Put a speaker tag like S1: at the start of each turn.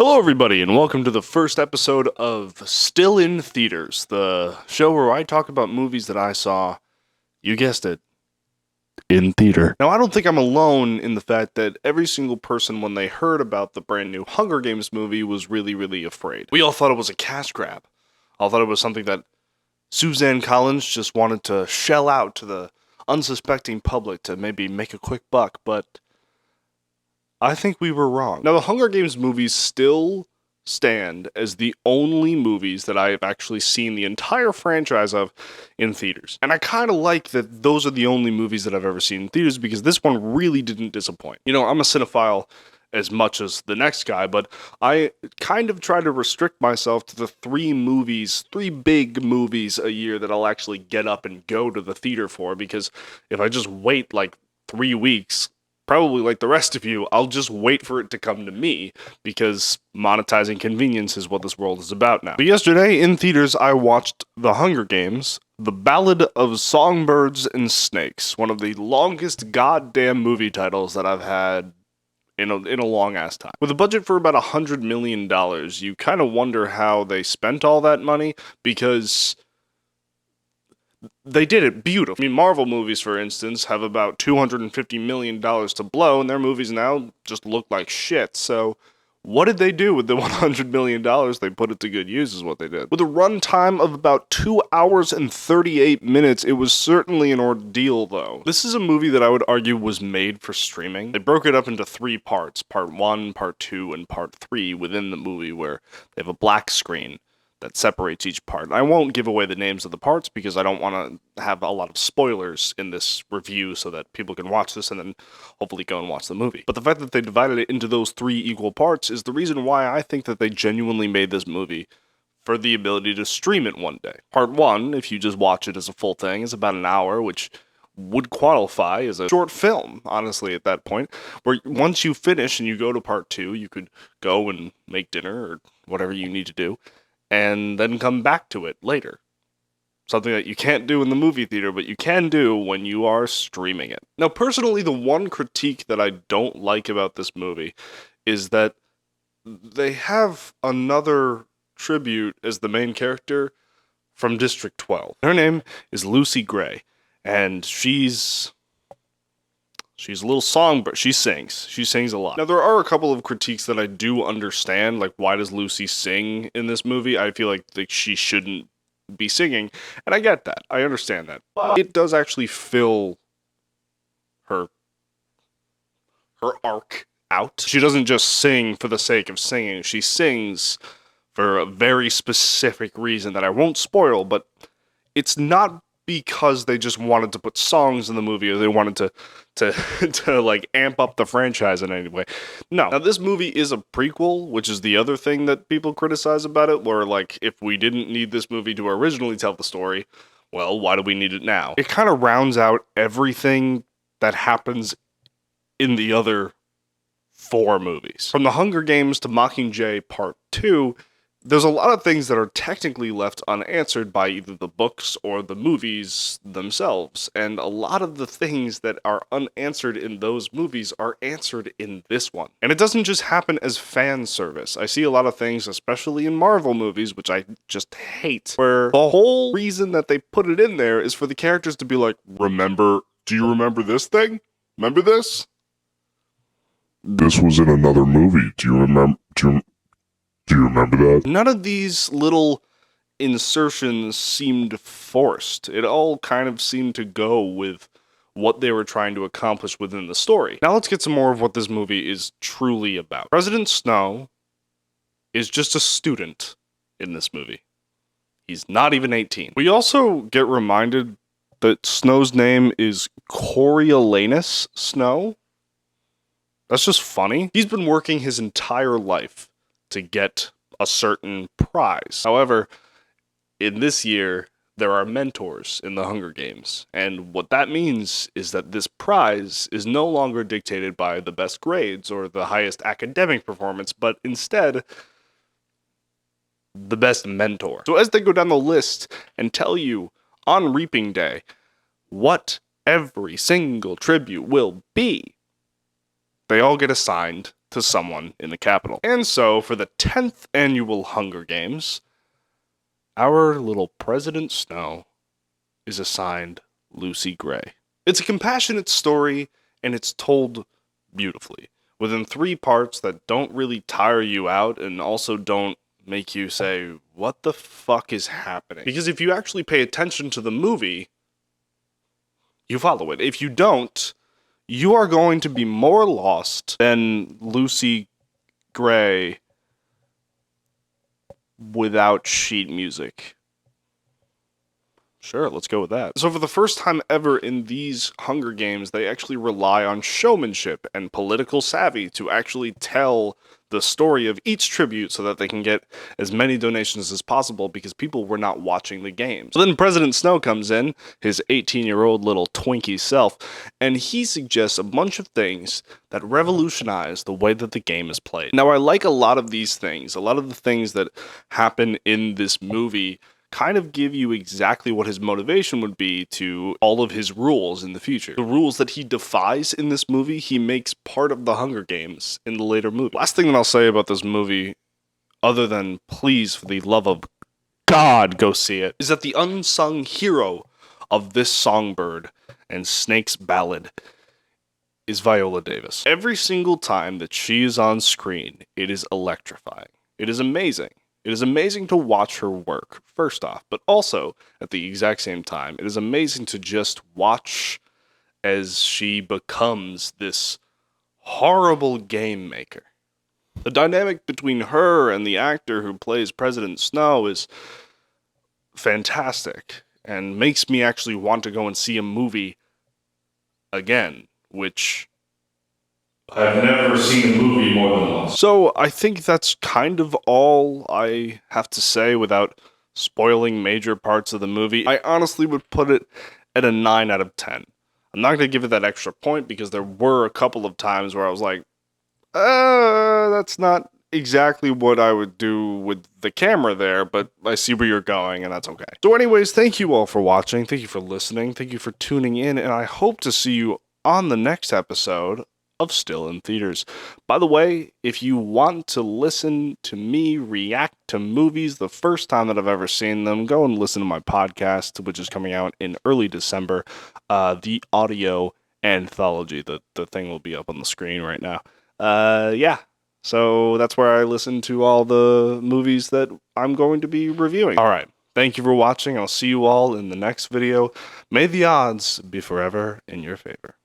S1: Hello, everybody, and welcome to the first episode of Still in Theaters, the show where I talk about movies that I saw, you guessed it, in theater. Now, I don't think I'm alone in the fact that every single person, when they heard about the brand new Hunger Games movie, was really afraid. We all thought it was a cash grab. All thought it was something that Suzanne Collins just wanted to shell out to the unsuspecting public to maybe make a quick buck, but I think we were wrong. Now, the Hunger Games movies still stand as the only movies that I have actually seen the entire franchise of in theaters. And I kind of like that those are the only movies that I've ever seen in theaters because this one really didn't disappoint. You know, I'm a cinephile as much as the next guy, but I kind of try to restrict myself to the three big movies a year that I'll actually get up and go to the theater for, because if I just wait like 3 weeks, probably like the rest of you, I'll just wait for it to come to me, because monetizing convenience is what this world is about now. But yesterday, in theaters, I watched The Hunger Games, The Ballad of Songbirds and Snakes, one of the longest goddamn movie titles that I've had in a long-ass time. With a budget for about $100 million, you kind of wonder how they spent all that money, because they did it beautiful. I mean, Marvel movies, for instance, have about $250 million to blow, and their movies now just look like shit. So, what did they do with the $100 million? They put it to good use, is what they did. With a runtime of about 2 hours and 38 minutes, it was certainly an ordeal, though. This is a movie that I would argue was made for streaming. They broke it up into 3 parts, part 1, part 2, and part 3 within the movie, where they have a black screen that separates each part. I won't give away the names of the parts because I don't want to have a lot of spoilers in this review so that people can watch this and then hopefully go and watch the movie. But the fact that they divided it into those 3 equal parts is the reason why I think that they genuinely made this movie for the ability to stream it one day. Part 1, if you just watch it as a full thing, is about an hour, which would qualify as a short film, honestly, at that point, where once you finish and you go to part 2, you could go and make dinner or whatever you need to do, and then come back to it later. Something that you can't do in the movie theater, but you can do when you are streaming it. Now, personally, the one critique that I don't like about this movie is that they have another tribute as the main character from District 12. Her name is Lucy Gray, and she's a little songbird. She sings a lot. Now, there are a couple of critiques that I do understand, like why does Lucy sing in this movie? I feel like she shouldn't be singing, and I get that. I understand that. But it does actually fill her arc out. She doesn't just sing for the sake of singing. She sings for a very specific reason that I won't spoil, but it's not because they just wanted to put songs in the movie or they wanted to like amp up the franchise in any way. No. Now, this movie is a prequel, which is the other thing that people criticize about it, where like, if we didn't need this movie to originally tell the story, well, why do we need it now? It kind of rounds out everything that happens in the other 4 movies. From The Hunger Games to Mockingjay Part 2, there's a lot of things that are technically left unanswered by either the books or the movies themselves, and a lot of the things that are unanswered in those movies are answered in this one. And it doesn't just happen as fan service. I see a lot of things, especially in Marvel movies, which I just hate, where the whole reason that they put it in there is for the characters to be like, do you remember this thing? Remember this?
S2: This was in another movie. Do you remember that?
S1: None of these little insertions seemed forced. It all kind of seemed to go with what they were trying to accomplish within the story. Now let's get some more of what this movie is truly about. President Snow is just a student in this movie. He's not even 18. We also get reminded that Snow's name is Coriolanus Snow. That's just funny. He's been working his entire life to get a certain prize. However, in this year, there are mentors in the Hunger Games, and what that means is that this prize is no longer dictated by the best grades or the highest academic performance, but instead, the best mentor. So as they go down the list and tell you on Reaping Day what every single tribute will be, they all get assigned to someone in the Capitol. And so, for the 10th annual Hunger Games, our little President Snow is assigned Lucy Gray. It's a compassionate story, and it's told beautifully, within 3 parts that don't really tire you out and also don't make you say, what the fuck is happening? Because if you actually pay attention to the movie, you follow it. If you don't, you are going to be more lost than Lucy Gray without sheet music. Sure, let's go with that. So for the first time ever in these Hunger Games, they actually rely on showmanship and political savvy to actually tell the story of each tribute so that they can get as many donations as possible because people were not watching the games. So then President Snow comes in, his 18-year-old little Twinkie self, and he suggests a bunch of things that revolutionize the way that the game is played. Now, I like a lot of these things. A lot of the things that happen in this movie kind of give you exactly what his motivation would be to all of his rules in the future. The rules that he defies in this movie, he makes part of the Hunger Games in the later movie. Last thing that I'll say about this movie, other than please, for the love of God, go see it, is that the unsung hero of this Songbird and Snake's Ballad is Viola Davis. Every single time that she is on screen, it is electrifying. It is amazing. It is amazing to watch her work, first off, but also, at the exact same time, it is amazing to just watch as she becomes this horrible game maker. The dynamic between her and the actor who plays President Snow is fantastic, and makes me actually want to go and see a movie again, which I've never seen a movie more than once. So I think that's kind of all I have to say without spoiling major parts of the movie. I honestly would put it at a 9 out of 10. I'm not going to give it that extra point because there were a couple of times where I was like, that's not exactly what I would do with the camera there, but I see where you're going, and that's okay. So anyways, thank you all for watching. Thank you for listening. Thank you for tuning in, and I hope to see you on the next episode of Still in Theaters. By the way, if you want to listen to me react to movies the first time that I've ever seen them, go and listen to my podcast, which is coming out in early December, the audio anthology. The thing will be up on the screen right now. Yeah. So that's where I listen to all the movies that I'm going to be reviewing. All right. Thank you for watching. I'll see you all in the next video. May the odds be forever in your favor.